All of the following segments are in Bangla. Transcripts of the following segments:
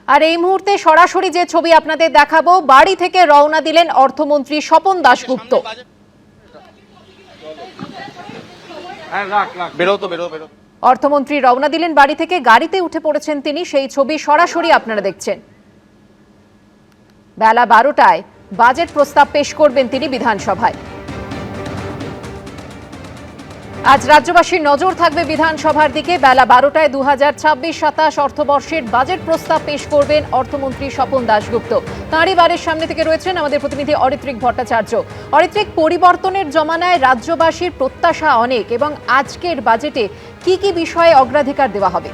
আর এই মুহূর্তে সরাসরি যে ছবি আপনাদের দেখাবো, বাড়ি থেকে রওনা দিলেন অর্থমন্ত্রী স্বপন দাশগুপ্ত। অর্থমন্ত্রী রওনা দিলেন বাড়ি থেকে, গাড়িতে উঠে পড়েছেন তিনি, সেই ছবি সরাসরি আপনারা দেখছেন। বেলা 12টায় বাজেট প্রস্তাব পেশ করবেন তিনি বিধানসভায়। আজ রাজ্যবাসীর নজর থাকবে বিধানসভার দিকে। বেলা 12টায় 2026-27 অর্থবর্ষের বাজেট প্রস্তাব পেশ করবেন অর্থমন্ত্রী স্বপন দাশগুপ্ত। তাঁরই বাড়ির সামনে থেকে রয়েছেন আমাদের প্রতিনিধি অরিত্রিক ভট্টাচার্য। অরিত্রিক, পরিবর্তনের জমানায় রাজ্যবাসীর প্রত্যাশা অনেক, এবং আজকের বাজেটে কি কি বিষয়ে অগ্রাধিকার দেওয়া হবে?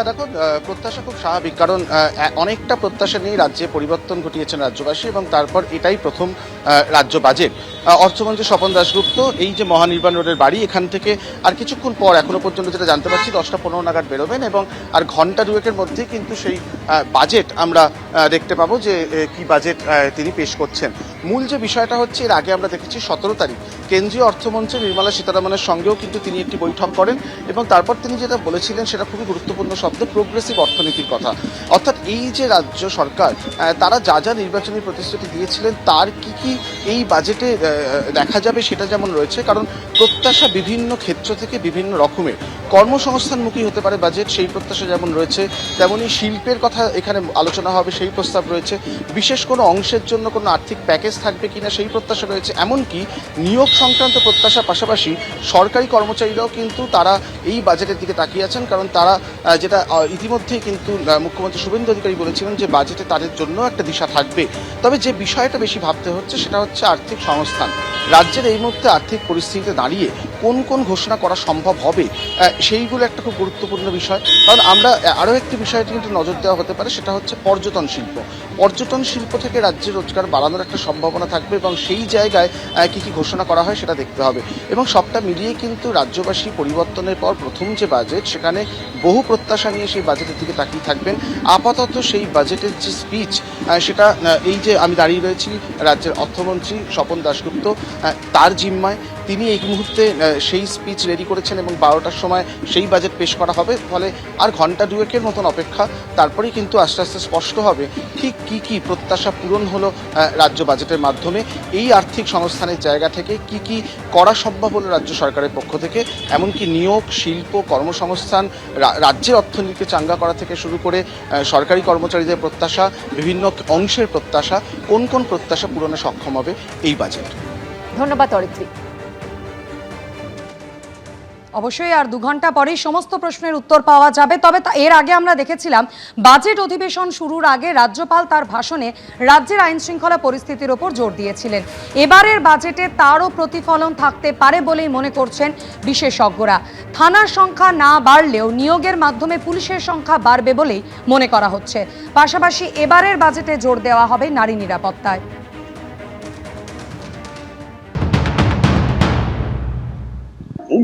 দেখুন, প্রত্যাশা খুব স্বাভাবিক, কারণ অনেকটা প্রত্যাশা নিয়ে রাজ্যে পরিবর্তন ঘটিয়েছেন রাজ্যবাসী, এবং তারপর এটাই প্রথম রাজ্য বাজেট। অর্থমন্ত্রী স্বপন দাশগুপ্ত এই যে মহানির্বাণ রোডের বাড়ি, এখান থেকে আর কিছুক্ষণ পর, এখনো পর্যন্ত যেটা জানতে পারছি, 10টা 15 নাগাদ বেরোবেন, এবং আর ঘন্টা দুয়েকের মধ্যে কিন্তু সেই বাজেট আমরা দেখতে পাবো যে কি বাজেট তিনি পেশ করছেন। মূল যে বিষয়টা হচ্ছে, এর আগে আমরা দেখেছি 17 তারিখ কেন্দ্রীয় অর্থমন্ত্রী নির্মলা সীতারামনের সঙ্গেও কিন্তু তিনি একটি বৈঠক করেন, এবং তারপর তিনি যেটা বলেছিলেন সেটা খুবই গুরুত্বপূর্ণ শব্দ, প্রোগ্রেসিভ অর্থনীতির কথা। অর্থাৎ এই যে রাজ্য সরকার তারা যা যা নির্বাচনী প্রতিশ্রুতি দিয়েছিলেন তার কি কি এই বাজেটে দেখা যাবে সেটা যেমন রয়েছে, কারণ প্রত্যাশা বিভিন্ন ক্ষেত্র থেকে বিভিন্ন রকমের। কর্মসংস্থানমুখী হতে পারে বাজেট, সেই প্রত্যাশা যেমন রয়েছে, তেমনি শিল্পের কথা এখানে আলোচনা হবে, সেই প্রস্তাব রয়েছে। বিশেষ কোনো অংশের জন্য কোনো আর্থিক প্যাকেজ থাকবে কিনা সেই প্রত্যাশা রয়েছে। এমনকি নিয়োগ সংক্রান্ত প্রত্যাশার পাশাপাশি সরকারি কর্মচারীরাও কিন্তু তারা এই বাজেটের দিকে তাকিয়ে আছেন, কারণ তারা যেটা ইতিমধ্যেই কিন্তু মুখ্যমন্ত্রী শুভেন্দু অধিকারী বলেছিলেন যে বাজেটে তাদের জন্য একটা দিশা থাকবে। তবে যে বিষয়টা বেশি ভাবতে হচ্ছে সেটা হচ্ছে আর্থিক সংস্থান। রাজ্যের এই মুহূর্তে আর্থিক পরিস্থিতিতে দাঁড়িয়ে কোন কোন ঘোষণা করা সম্ভব হবে, সেইগুলো একটা খুব গুরুত্বপূর্ণ বিষয়। কারণ আমরা আরও একটি বিষয়টি কিন্তু নজর দেওয়া হতে পারে, সেটা হচ্ছে পর্যটন শিল্প। পর্যটন শিল্প থেকে রাজ্যের রোজগার বাড়ানোর একটা সম্ভাবনা থাকবে, এবং সেই জায়গায় কী কী ঘোষণা করা হয় সেটা দেখতে হবে। এবং সবটা মিলিয়ে কিন্তু রাজ্যবাসী পরিবর্তনের পর প্রথম যে বাজেট, সেখানে বহু প্রত্যাশা নিয়ে সেই বাজেটের দিকে তাকিয়ে থাকবেন। আপাতত সেই বাজেটের যে স্পিচ, সেটা এই যে আমি দাঁড়িয়ে রয়েছি রাজ্যের অর্থমন্ত্রী স্বপন দাশগুপ্ত, তার জিম্মায় তিনি এই মুহূর্তে সেই স্পিচ রেডি করেছেন, এবং 12টার সময় সেই বাজেট পেশ করা হবে। ফলে আর ঘন্টা দুয়েকের মতন অপেক্ষা, তারপরেই কিন্তু আস্তে আস্তে স্পষ্ট হবে ঠিক কী কী প্রত্যাশা পূরণ হলো রাজ্য বাজেটের মাধ্যমে। এই আর্থিক সংস্থানের জায়গা থেকে কি কি করা সম্ভব হলো রাজ্য সরকারের পক্ষ থেকে, এমনকি নিয়োগ, শিল্প, কর্মসংস্থান, রাজ্যের অর্থনীতিকে চাঙ্গা করা থেকে শুরু করে সরকারি কর্মচারীদের প্রত্যাশা, বিভিন্ন অংশের প্রত্যাশা, কোন কোন প্রত্যাশা পূরণে সক্ষম হবে এই বাজেট। ধন্যবাদ অরিত্রিক। অবশ্যই আর 2 ঘন্টা পরেই সমস্ত প্রশ্নের উত্তর পাওয়া যাবে। তবে এর আগে আমরা দেখেছিলাম বাজেট অধিবেশন শুরুর আগে রাজ্যপাল তার ভাষণে রাজ্যের আইন শৃঙ্খলা পরিস্থিতির ওপর জোর দিয়েছিলেন। এবারের বাজেটে তারও প্রতিফলন থাকতে পারে বলেই মনে করছেন বিশেষজ্ঞরা। থানার সংখ্যা না বাড়লেও নিয়োগের মাধ্যমে পুলিশের সংখ্যা বাড়বে বলেই মনে করা হচ্ছে। পাশাপাশি এবারের বাজেটে জোর দেওয়া হবে নারী নিরাপত্তায়।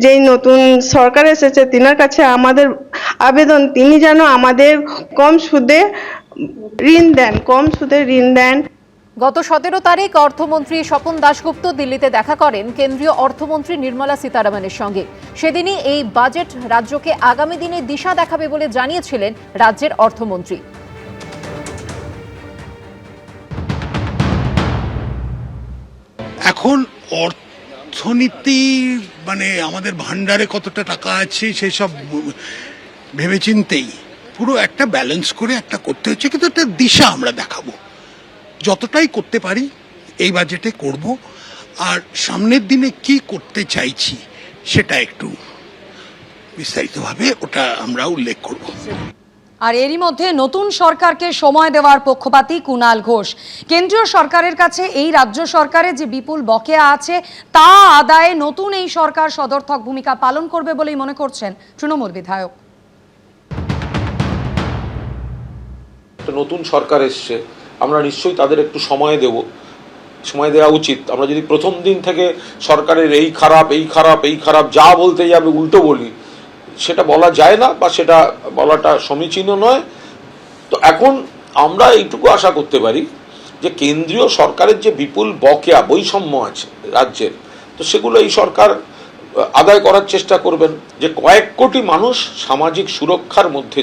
যেই নতুন সরকার এসেছে তিনার কাছে আমাদের আবেদন, তিনি যেন আমাদের কম সুদে ঋণ দেন। গত 17 তারিখ অর্থমন্ত্রী স্বপন দাশগুপ্ত দিল্লিতে দেখা করেন কেন্দ্রীয় অর্থমন্ত্রী নির্মলা সীতারামনের সঙ্গে। সেদিনই এই বাজেট রাজ্যকে আগামী দিনে দিশা দেখাবে বলে জানিয়েছিলেন রাজ্যের অর্থমন্ত্রী। এখন অর্থনীতি মানে আমাদের ভান্ডারে কতটা টাকা আছে সেই সব ভেবেচিন্তেই পুরো একটা ব্যালেন্স করে একটা করতে হচ্ছে, কিন্তু একটা দিশা আমরা দেখাবো, যতটাই করতে পারি এই বাজেটে করব। আর সামনের দিনে কি করতে চাইছি সেটা একটু বিস্তারিতভাবে ওটা আমরা উল্লেখ করব। আর এরই মধ্যে নতুন সরকারকে সময় দেওয়ার পক্ষপাতী কুণাল ঘোষ। কেন্দ্রীয় সরকারের কাছে এই রাজ্য সরকারের যে বিপুল বকেয়া আছে তা আদায়ে নতুন এই সরকার সদর্থক ভূমিকা পালন করবে বলেই মনে করছেন তৃণমূল বিধায়ক। নতুন সরকার এসছে, আমরা নিশ্চয়ই তাদের একটু সময় দেওয়া উচিত। আমরা যদি প্রথম দিন থেকে সরকারের এই খারাপ যা বলতে যাবে উল্টো বলি, সেটা বলা যায় না, বা সেটা বলাটা সমীচীন নয়। তো এখন আমরা এইটুকু আশা করতে পারি যে কেন্দ্রীয় সরকারের যে বিপুল বকেয়া বৈষম্য আছে রাজ্যের, তো সেগুলো এই সরকার আদায় করার চেষ্টা করবেন। যে কয়েক কোটি মানুষ সামাজিক সুরক্ষার মধ্যে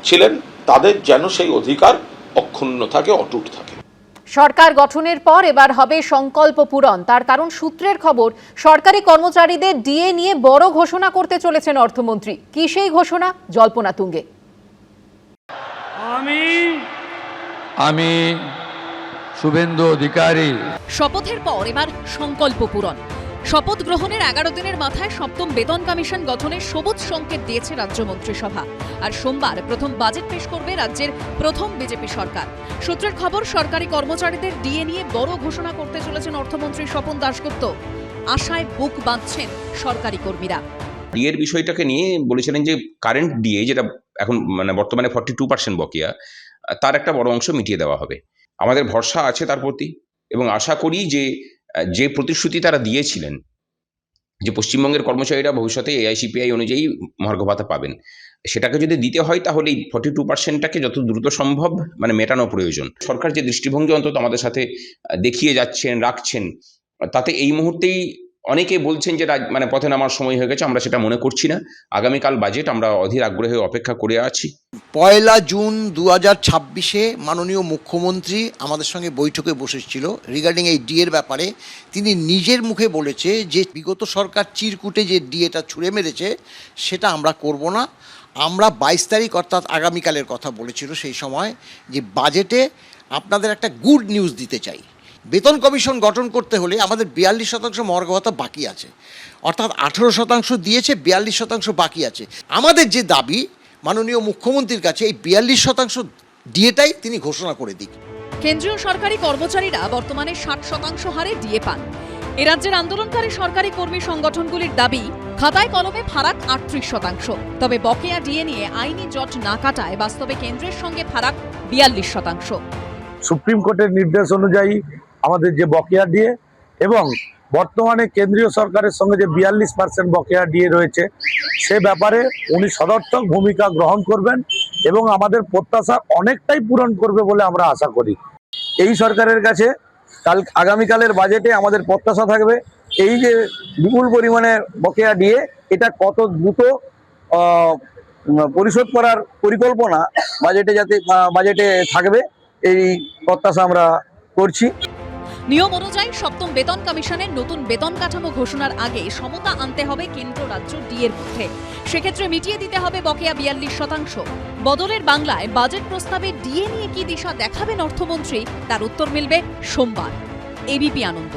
ছিলেন, তাদের যেন সেই অধিকার অক্ষুণ্ণ থাকে, অটুট থাকে। সরকার গঠনের পর এবার হবে সংকল্প পূরণ। তার কারণ সূত্রের খবর, সরকারি কর্মচারীদের ডিএ নিয়ে বড় ঘোষণা করতে চলেছেন অর্থমন্ত্রী। কি সেই ঘোষণা? জল্পনা তুঙ্গে। আমি শুভেন্দু অধিকারী শপথের পর এবার সংকল্প পূরণ। শপথ গ্রহণের 11 দিনের মাথায় সপ্তম বেতন কমিশন গঠনের সবুজ সংকেত দিয়েছে রাজ্য মন্ত্রিসভা। আর সোমবার প্রথম বাজেট পেশ করবে রাজ্যের প্রথম বিজেপি সরকার। সূত্রের খবর, সরকারি কর্মচারীদের ডিএ নিয়ে বড় ঘোষণা করতে চলেছেন অর্থমন্ত্রী স্বপন দাশগুপ্ত। আশায় বুক বাঁধছেন সরকারি কর্মীরা। ডিএর বিষয়টাকে নিয়ে বলেছিলেন যে কারেন্ট ডিএ, যেটা এখন বর্তমানে 42% বকেয়া, তার একটা বড় অংশ মিটিয়ে দেওয়া হবে। আমাদের ভরসা আছে তার প্রতি, এবং আশা করি যে প্রতিশ্রুতি তারা দিয়েছিলেন যে পশ্চিমবঙ্গের কর্মচারীরা ভবিষ্যতে এআইসিপিআই অনুযায়ী মহার্ঘ ভাতা পাবেন, সেটাকে যদি দিতে হয় তাহলে এই 42%টাকে যত দ্রুত সম্ভব মেটানো প্রয়োজন। সরকার যে দৃষ্টিভঙ্গি অন্তত আমাদের সাথে দেখিয়ে রাখছেন, তাতে এই মুহূর্তেই অনেকে বলছেন যে পথে নামার সময় হয়ে গেছে। আমরা সেটা মনে করছি না। আগামীকাল বাজেট আমরা অধীর আগ্রহে অপেক্ষা করে আছি। 1 জুন 2026 মাননীয় মুখ্যমন্ত্রী আমাদের সঙ্গে বৈঠকে বসেছিল রিগার্ডিং এই ডিএর ব্যাপারে। তিনি নিজের মুখে বলেছে যে বিগত সরকার চিরকুটে যে ডিএটা ছুঁড়ে মেরেছে সেটা আমরা করব না। আমরা 22 তারিখ অর্থাৎ আগামীকালের কথা বলেছিল সেই সময়, যে বাজেটে আপনাদের একটা গুড নিউজ দিতে চাই। বেতন কমিশন গঠন করতে হলে আমাদের 42% মহার্ঘ ভাতা বাকি আছে, অর্থাৎ 18% দিয়েছে, 42% বাকি আছে। আমাদের যে দাবি মাননীয় মুখ্যমন্ত্রীর কাছে, এই 42% ডিএটাই তিনি ঘোষণা করে দিক। কেন্দ্রীয় সরকারি কর্মচারীরা বর্তমানে 60% হারে ডিএ পান। এ রাজ্যের আন্দোলনকারী সরকারি কর্মী সংগঠনগুলির দাবি, খাতায় কলমে ফারাক 38%। তবে বকেয়া ডিএ নিয়ে আইনি জট না কাটায় বাস্তবে কেন্দ্রের সঙ্গে ফারাক 42%। সুপ্রিম কোর্টের নির্দেশ অনুযায়ী আমাদের যে বকেয়া ডিএ এবং বর্তমানে কেন্দ্রীয় সরকারের সঙ্গে যে 42% বকেয়া ডিএ রয়েছে, সে ব্যাপারে উনি সদর্থক ভূমিকা গ্রহণ করবেন এবং আমাদের প্রত্যাশা অনেকটাই পূরণ করবে বলে আমরা আশা করি। এই সরকারের কাছে আগামীকালের বাজেটে আমাদের প্রত্যাশা থাকবে এই যে বিপুল পরিমাণে বকেয়া ডিএ, এটা কত দ্রুত পরিশোধ করার পরিকল্পনা বাজেটে থাকবে, এই প্রত্যাশা আমরা করছি। নিয়ম অনুযায়ী সপ্তম বেতন কমিশনের নতুন বেতন কাঠামো ঘোষণার আগে সমতা আনতে হবে কেন্দ্র রাজ্য ডিএর মধ্যে। সেক্ষেত্রে মিটিয়ে দিতে হবে বকেয়া 42%। বদলের বাংলায় বাজেট প্রস্তাবে ডিএ নিয়ে কি দিশা দেখাবেন অর্থমন্ত্রী, তার উত্তর মিলবে সোমবার। এবিপি আনন্দ।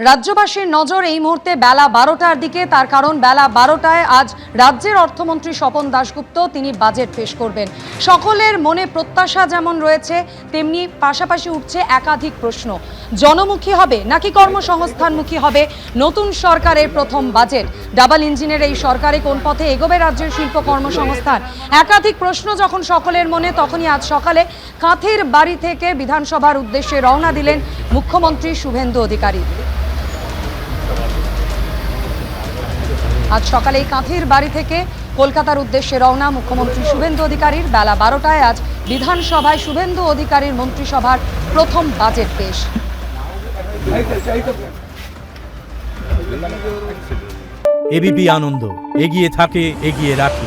রাজ্যবাসীর নজর এই মুহূর্তে বেলা 12টার দিকে। তার কারণ বেলা 12টায় আজ রাজ্যের অর্থমন্ত্রী স্বপন দাশগুপ্ত তিনি বাজেট পেশ করবেন। সকলের মনে প্রত্যাশা যেমন রয়েছে, তেমনি পাশাপাশি উঠছে একাধিক প্রশ্ন। জনমুখী হবে নাকি কর্মসংস্থানমুখী হবে নতুন সরকারের প্রথম বাজেট? ডাবল ইঞ্জিনের এই সরকারে কোন পথে এগোবে রাজ্যের শিল্প কর্মসংস্থান? একাধিক প্রশ্ন যখন সকলের মনে, তখনই আজ সকালে কাঁথির বাড়ি থেকে বিধানসভার উদ্দেশ্যে রওনা দিলেন মুখ্যমন্ত্রী শুভেন্দু অধিকারী। আজ সকালে কাঁথির বাড়ি থেকে কলকাতার উদ্দেশ্যে রওনা মুখ্যমন্ত্রী শুভেন্দু অধিকারীর। বেলা 12টায় আজ বিধানসভায় শুভেন্দু অধিকারীর মন্ত্রিসভার প্রথম বাজেট পেশ। এবিপি আনন্দ, এগিয়ে থাকে, এগিয়ে রাখে।